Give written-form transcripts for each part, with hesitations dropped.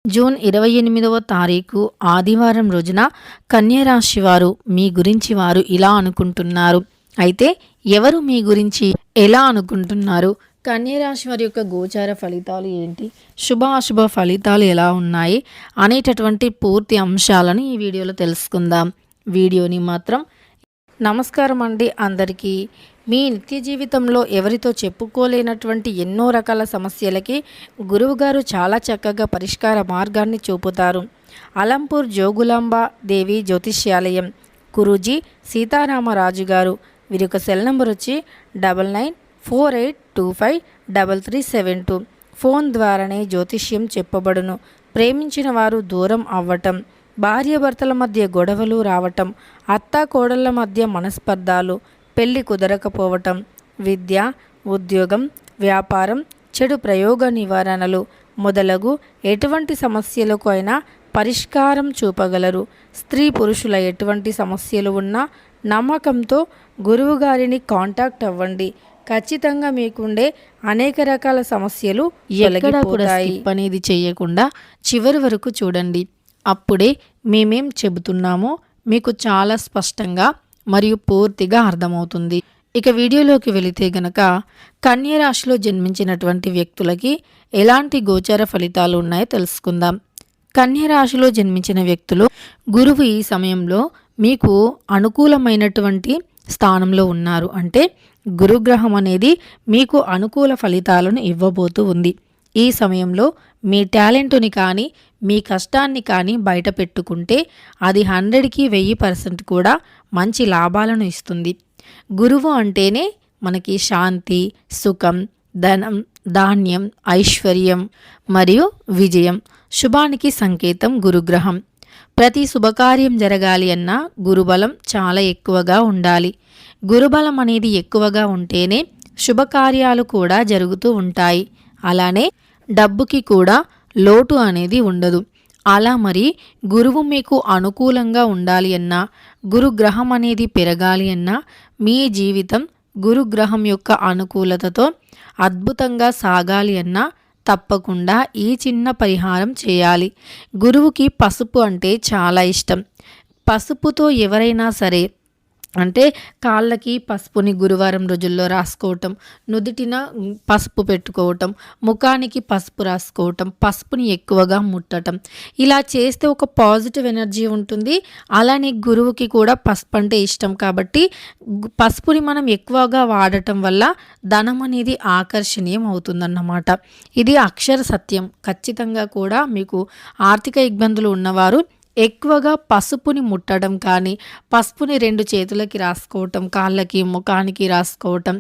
June 28వ తారీఖు ఆదివారం రోజున కన్యా రాశి వారు మీ గురించి వారు ఇలా అనుకుంటున్నారు. అయితే ఎవరు మీ గురించి ఎలా అనుకుంటున్నారు? కన్యా రాశి వారి యొక్క గోచార ఫలితాలు ఏంటి? శుభ అశుభ ఫలితాలు ఎలా ఉన్నాయి అనేటటువంటి పూర్తి అంశాలను ఈ వీడియోలో తెలుసుకుందాం. వీడియోని మాత్రం నమస్కారం అండి అందరికీ. మీ నిత్య జీవితంలో ఎవరితో చెప్పుకోలేనటువంటి ఎన్నో రకాల సమస్యలకి గురువుగారు చాలా చక్కగా పరిష్కార మార్గాన్ని చూపుతారు. అలంపూర్ జోగులాంబ దేవి జ్యోతిష్యాలయం గురూజీ సీతారామరాజు గారు. వీరి యొక్క సెల్ నెంబర్ వచ్చి 9948253372. ఫోన్ ద్వారానే జ్యోతిష్యం చెప్పబడును. ప్రేమించిన వారు దూరం అవ్వటం, భార్యాభర్తల మధ్య గొడవలు రావటం, అత్తా కోడళ్ల మధ్య మనస్పర్ధాలు, పెళ్లి కుదరకపోవటం, విద్య, ఉద్యోగం, వ్యాపారం, చెడు ప్రయోగ నివారణలు మొదలగు ఎటువంటి సమస్యలకు అయినా పరిష్కారం చూపగలరు. స్త్రీ పురుషుల ఎటువంటి సమస్యలు ఉన్నా నమ్మకంతో గురువుగారిని కాంటాక్ట్ అవ్వండి. ఖచ్చితంగా మీకుండే అనేక రకాల సమస్యలు ఎక్కడా కూడా స్కిప్ అనేది చేయకుండా చివరి వరకు చూడండి. అప్పుడే మేమేం చెబుతున్నామో మీకు చాలా స్పష్టంగా మరియు పూర్తిగా అర్థమవుతుంది. ఇక వీడియోలోకి వెళితే గనక కన్యా రాశిలో జన్మించినటువంటి వ్యక్తులకి ఎలాంటి గోచార ఫలితాలు ఉన్నాయో తెలుసుకుందాం. కన్యా రాశిలో జన్మించిన వ్యక్తులు గురువు ఈ సమయంలో మీకు అనుకూలమైనటువంటి స్థానంలో ఉన్నారు. అంటే గురుగ్రహం అనేది మీకు అనుకూల ఫలితాలను ఇవ్వబోతూ ఉంది. ఈ సమయంలో మీ టాలెంట్ని కానీ మీ కష్టాన్ని కానీ బయట పెట్టుకుంటే అది 100కి 1000% కూడా మంచి లాభాలను ఇస్తుంది. గురువు అంటేనే మనకి శాంతి, సుఖం, ధనం, ధాన్యం, ఐశ్వర్యం మరియు విజయం, శుభానికి సంకేతం గురుగ్రహం. ప్రతి శుభకార్యం జరగాలి అన్నా గురుబలం చాలా ఎక్కువగా ఉండాలి. గురుబలం అనేది ఎక్కువగా ఉంటేనే శుభకార్యాలు కూడా జరుగుతూ ఉంటాయి. అలానే డబ్బుకి కూడా లోటు అనేది ఉండదు. అలా మరి గురువు మీకు అనుకూలంగా ఉండాలి అన్నా, గురుగ్రహం అనేది పెరగాలి అన్నా మీ జీవితం గురుగ్రహం యొక్క అనుకూలతతో అద్భుతంగా సాగాలి అన్నా తప్పకుండా ఈ చిన్న పరిహారం చేయాలి. గురువుకి పసుపు అంటే చాలా ఇష్టం. పసుపుతో ఎవరైనా సరే అంటే కాళ్ళకి పసుపుని గురువారం రోజుల్లో రాసుకోవటం, నుదుటిన పసుపు పెట్టుకోవటం, ముఖానికి పసుపు రాసుకోవటం, పసుపుని ఎక్కువగా ముట్టటం, ఇలా చేస్తే ఒక పాజిటివ్ ఎనర్జీ ఉంటుంది. అలానే గురువుకి కూడా పసుపు అంటే ఇష్టం కాబట్టి పసుపుని మనం ఎక్కువగా వాడటం వల్ల ధనం అనేది ఆకర్షణీయం అవుతుందన్నమాట. ఇది అక్షర సత్యం. ఖచ్చితంగా కూడా మీకు ఆర్థిక ఇబ్బందులు ఉన్నవారు ఎక్కువగా పసుపుని ముట్టడం కానీ, పసుపుని 2 చేతులకి రాసుకోవటం, కాళ్ళకి ముఖానికి రాసుకోవటం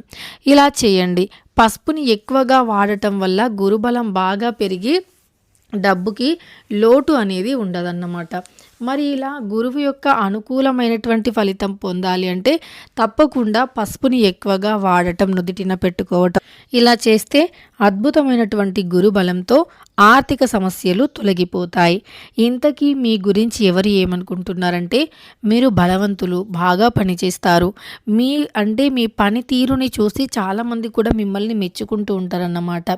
ఇలా చేయండి. పసుపుని ఎక్కువగా వాడటం వల్ల గురుబలం బాగా పెరిగి డబ్బుకి లోటు అనేది ఉండదన్నమాట. మరి ఇలా గురువు యొక్క అనుకూలమైనటువంటి ఫలితం పొందాలి అంటే తప్పకుండా పసుపుని ఎక్కువగా వాడటం, నుదిటిన పెట్టుకోవటం ఇలా చేస్తే అద్భుతమైనటువంటి గురుబలంతో ఆర్థిక సమస్యలు తొలగిపోతాయి. ఇంతకీ మీ గురించి ఎవరు ఏమనుకుంటున్నారంటే మీరు బలవంతులు, బాగా పనిచేస్తారు. మీ పనితీరుని చూసి చాలామంది కూడా మిమ్మల్ని మెచ్చుకుంటూ ఉంటారన్నమాట.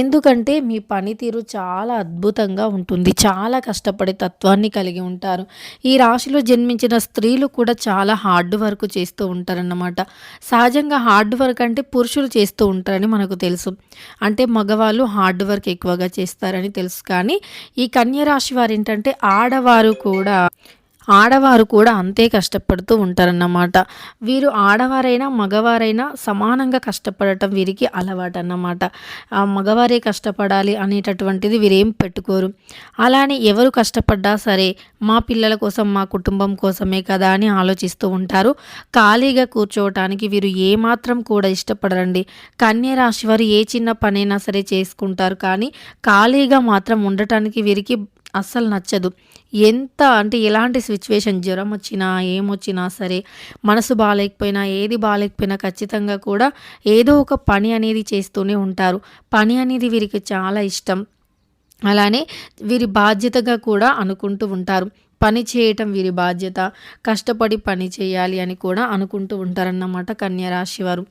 ఎందుకంటే మీ పనితీరు చాలా అద్భుతంగా ఉంటుంది. చాలా కష్టపడే తత్వాన్ని కలిగి ఉంటారు. ఈ రాశిలో జన్మించిన స్త్రీలు కూడా చాలా హార్డ్ వర్క్ చేస్తూ ఉంటారన్నమాట. సహజంగా హార్డ్ వర్క్ అంటే పురుషులు చేస్తూ ఉంటారని మనకు తెలుసు. అంటే మగవాళ్ళు హార్డ్ వర్క్ ఎక్కువగా చేస్తారని తెలుసు. కానీ ఈ కన్యా రాశి వారు ఏంటంటే ఆడవారు కూడా అంతే కష్టపడుతూ ఉంటారన్నమాట. వీరు ఆడవారైనా మగవారైనా సమానంగా కష్టపడటం వీరికి అలవాటు అన్నమాట. మగవారే కష్టపడాలి అనేటటువంటిది వీరేం పెట్టుకోరు. అలానే ఎవరు కష్టపడ్డా సరే మా పిల్లల కోసం, మా కుటుంబం కోసమే కదా అని ఆలోచిస్తూ ఉంటారు. ఖాళీగా కూర్చోవటానికి వీరు ఏమాత్రం కూడా ఇష్టపడరండి. కన్యా రాశి వారు ఏ చిన్న పనైనా సరే చేసుకుంటారు. కానీ ఖాళీగా మాత్రం ఉండటానికి వీరికి అస్సలు నచ్చదు. ఎంత అంటే ఎలాంటి సిచ్యువేషన్, జ్వరం వచ్చినా ఏమొచ్చినా సరే, మనసు బాగాలేకపోయినా ఏది బాగాలేకపోయినా ఖచ్చితంగా కూడా ఏదో ఒక పని అనేది చేస్తూనే ఉంటారు. పని అనేది వీరికి చాలా ఇష్టం. అలానే వీరి బాధ్యతగా కూడా అనుకుంటూ ఉంటారు. పని చేయటం వీరి బాధ్యత, కష్టపడి పని చేయాలి అని కూడా అనుకుంటూ ఉంటారన్నమాట కన్య రాశి వారు.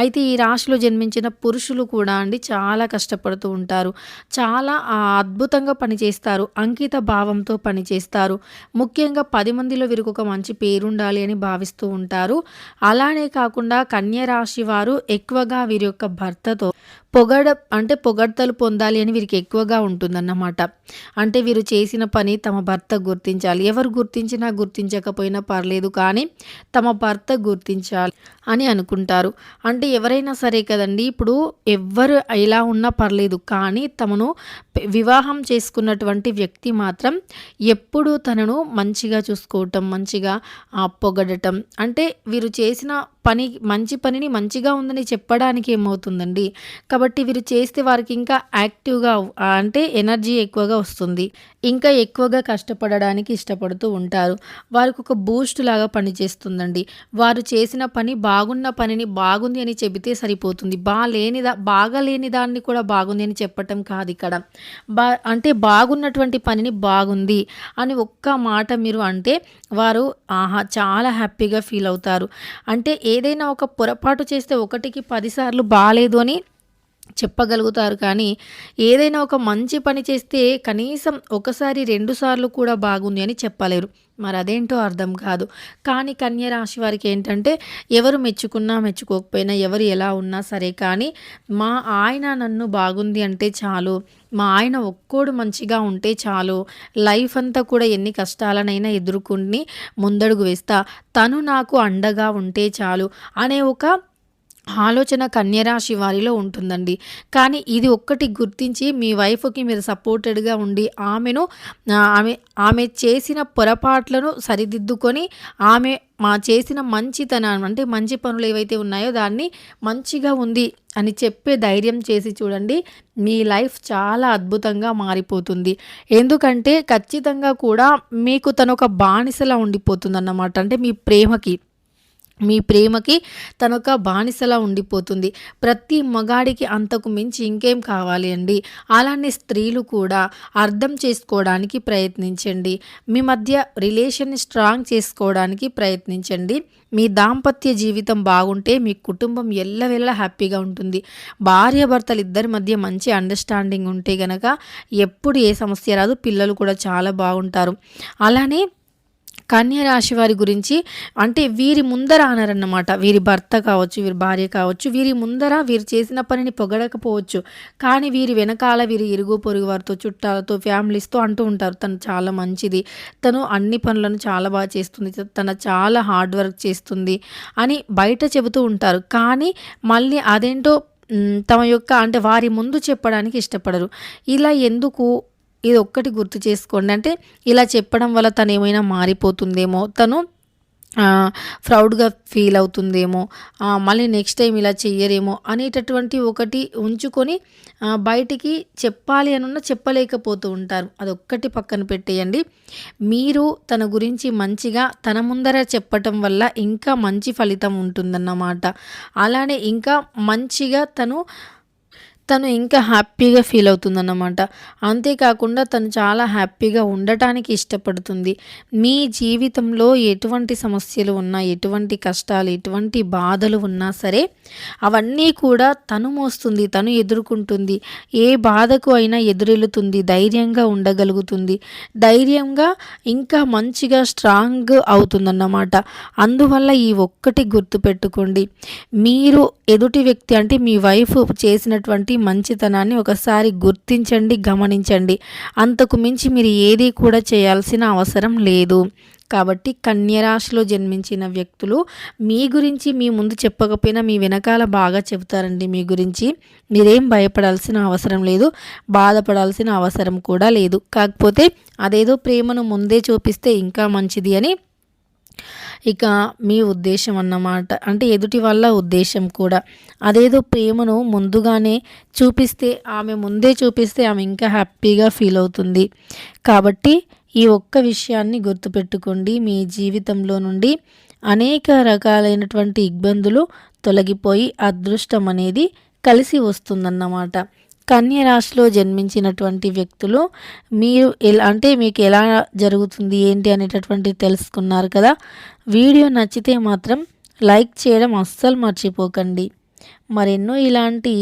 అయితే ఈ రాశిలో జన్మించిన పురుషులు కూడా అండి చాలా కష్టపడుతూ ఉంటారు. చాలా అద్భుతంగా పనిచేస్తారు. అంకిత భావంతో పనిచేస్తారు. ముఖ్యంగా 10 మందిలో వీరికి ఒక మంచి పేరుండాలి అని భావిస్తూ ఉంటారు. అలానే కాకుండా కన్య రాశి వారు ఎక్కువగా వీరి యొక్క భర్తతో పొగడ్తలు పొందాలి అని వీరికి ఎక్కువగా ఉంటుందన్నమాట. అంటే వీరు చేసిన పని తమ భర్త గుర్తించాలి. ఎవరు గుర్తించినా గుర్తించకపోయినా పర్లేదు, కానీ తమ భర్త గుర్తించాలి అని అనుకుంటారు. అంటే ఎవరైనా సరే కదండి, ఇప్పుడు ఎవ్వరు ఎలా ఉన్నా పర్లేదు, కానీ తమను వివాహం చేసుకున్నటువంటి వ్యక్తి మాత్రం ఎప్పుడూ తనను మంచిగా చూసుకోవటం, మంచిగా పొగడటం. అంటే వీరు చేసిన మంచి పనిని మంచిగా ఉందని చెప్పడానికి ఏమవుతుందండి. కాబట్టి వీరు చేస్తే వారికి ఇంకా యాక్టివ్గా అంటే ఎనర్జీ ఎక్కువగా వస్తుంది. ఇంకా ఎక్కువగా కష్టపడడానికి ఇష్టపడుతూ ఉంటారు. వారికి ఒక బూస్ట్ లాగా పనిచేస్తుందండి. వారు చేసిన పని బాగున్న పనిని బాగుంది అని చెబితే సరిపోతుంది. బాగలేని దాన్ని కూడా బాగుంది అని చెప్పటం కాదు ఇక్కడ. అంటే బాగున్నటువంటి పనిని బాగుంది అని ఒక్క మాట మీరు అంటే వారు చాలా హ్యాపీగా ఫీల్ అవుతారు. అంటే ఏదైనా ఒక పొరపాటు చేస్తే 1కి 10 సార్లు బాలేదు అని చెప్పగలుగుతారు, కానీ ఏదైనా ఒక మంచి పని చేస్తే కనీసం 1 సార్లు కూడా బాగుంది అని చెప్పలేరు. మరి అదేంటో అర్థం కాదు. కానీ కన్య రాశి వారికి ఏంటంటే ఎవరు మెచ్చుకున్నా మెచ్చుకోకపోయినా, ఎవరు ఎలా ఉన్నా సరే, కానీ మా ఆయన నన్ను బాగుంది అంటే చాలు, మా ఆయన ఒక్కోడు మంచిగా ఉంటే చాలు, లైఫ్ అంతా కూడా ఎన్ని కష్టాలనైనా ఎదుర్కొని ముందడుగు వేస్తా, తను నాకు అండగా ఉంటే చాలు అనే ఒక ఆలోచన కన్యరాశి వారిలో ఉంటుందండి. కానీ ఇది ఒక్కటి గుర్తించి మీ వైఫ్‌కి మీరు సపోర్టెడ్‌గా ఉండి ఆమె చేసిన పొరపాట్లను సరిదిద్దుకొని చేసిన మంచితనం అంటే మంచి పనులు ఏవైతే ఉన్నాయో దాన్ని మంచిగా ఉంది అని చెప్పే ధైర్యం చేసి చూడండి. మీ లైఫ్ చాలా అద్భుతంగా మారిపోతుంది. ఎందుకంటే ఖచ్చితంగా కూడా మీకు తనొక బానిసలా ఉండిపోతుందన్నమాట. అంటే మీ ప్రేమకి తనొక బానిసలా ఉండిపోతుంది. ప్రతి మగాడికి అంతకు మించి ఇంకేం కావాలి అండి. అలానే స్త్రీలు కూడా అర్థం చేసుకోవడానికి ప్రయత్నించండి. మీ మధ్య రిలేషన్ని స్ట్రాంగ్ చేసుకోవడానికి ప్రయత్నించండి. మీ దాంపత్య జీవితం బాగుంటే మీ కుటుంబం ఎల్లవెల్లా హ్యాపీగా ఉంటుంది. భార్యాభర్తలు ఇద్దరి మధ్య మంచి అండర్స్టాండింగ్ ఉంటే గనక ఎప్పుడు ఏ సమస్య రాదు. పిల్లలు కూడా చాలా బాగుంటారు. అలానే కన్య రాశి వారి గురించి అంటే వీరి ముందర అనరన్నమాట. వీరి భర్త కావచ్చు, వీరి భార్య కావచ్చు, వీరి ముందర వీరు చేసిన పనిని పొగడకపోవచ్చు, కానీ వీరి వెనకాల వీరి ఇరుగు పొరుగు వారితో, చుట్టాలతో, ఫ్యామిలీస్తో అంటూ ఉంటారు, తను చాలా మంచిది, తను అన్ని పనులను చాలా బాగా చేస్తుంది, తను చాలా హార్డ్ వర్క్ చేస్తుంది అని బయట చెబుతూ ఉంటారు. కానీ మళ్ళీ అదేంటో తమ యొక్క అంటే వారి ముందు చెప్పడానికి ఇష్టపడరు. ఇలా ఎందుకు? ఇది ఒక్కటి గుర్తు చేసుకోండి. అంటే ఇలా చెప్పడం వల్ల తను ఏమైనా మారిపోతుందేమో, తను ప్రౌడ్గా ఫీల్ అవుతుందేమో, మళ్ళీ నెక్స్ట్ టైం ఇలా చెయ్యరేమో అనేటటువంటి ఒకటి ఉంచుకొని బయటికి చెప్పాలి అనున్నా చెప్పలేకపోతూ ఉంటారు. అదొక్కటి పక్కన పెట్టేయండి. మీరు తన గురించి మంచిగా తన ముందర చెప్పటం వల్ల ఇంకా మంచి ఫలితం ఉంటుందన్నమాట. అలానే ఇంకా మంచిగా తను ఇంకా హ్యాపీగా ఫీల్ అవుతుందన్నమాట. అంతేకాకుండా తను చాలా హ్యాపీగా ఉండటానికి ఇష్టపడుతుంది. మీ జీవితంలో ఎటువంటి సమస్యలు ఉన్నా, ఎటువంటి కష్టాలు, ఎటువంటి బాధలు ఉన్నా సరే అవన్నీ కూడా తను మోస్తుంది, తను ఎదుర్కొంటుంది. ఏ బాధకు అయినా ఎదురెళ్తుంది, ధైర్యంగా ఉండగలుగుతుంది, ధైర్యంగా ఇంకా మంచిగా స్ట్రాంగ్ అవుతుందన్నమాట. అందువల్ల ఈ ఒక్కటి గుర్తుపెట్టుకోండి. మీరు ఎదుటి వ్యక్తి అంటే మీ వైఫ్ చేసినటువంటి మంచితనాన్ని ఒకసారి గుర్తించండి, గమనించండి. అంతకు మించి మీరు ఏది కూడా చేయాల్సిన అవసరం లేదు. కాబట్టి కన్యరాశిలో జన్మించిన వ్యక్తులు మీ గురించి మీ ముందు చెప్పకపోయినా మీ వెనకాల బాగా చెబుతారండి. మీ గురించి మీరేం భయపడాల్సిన అవసరం లేదు, బాధపడాల్సిన అవసరం కూడా లేదు. కాకపోతే అదేదో ప్రేమను ముందే చూపిస్తే ఇంకా మంచిది అని ఇక మీ ఉద్దేశం అన్నమాట. అంటే ఎదుటి వాళ్ళ ఉద్దేశం కూడా. అదేదో ప్రేమను ముందుగానే ముందే చూపిస్తే ఆమె ఇంకా హ్యాపీగా ఫీల్ అవుతుంది. కాబట్టి ఈ ఒక్క విషయాన్ని గుర్తుపెట్టుకోండి. మీ జీవితంలో నుండి అనేక రకాలైనటువంటి ఇబ్బందులు తొలగిపోయి అదృష్టం అనేది కలిసి వస్తుందన్నమాట. కన్య రాశిలో జన్మించినటువంటి వ్యక్తులు మీరు మీకు ఎలా జరుగుతుంది ఏంటి అనేటటువంటి తెలుసుకున్నారు కదా. వీడియో నచ్చితే మాత్రం లైక్ చేయడం అస్సలు మర్చిపోకండి. మరెన్నో ఇలాంటి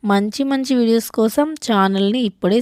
మంచి మంచి వీడియోస్ కోసం ఛానల్ని ఇప్పుడే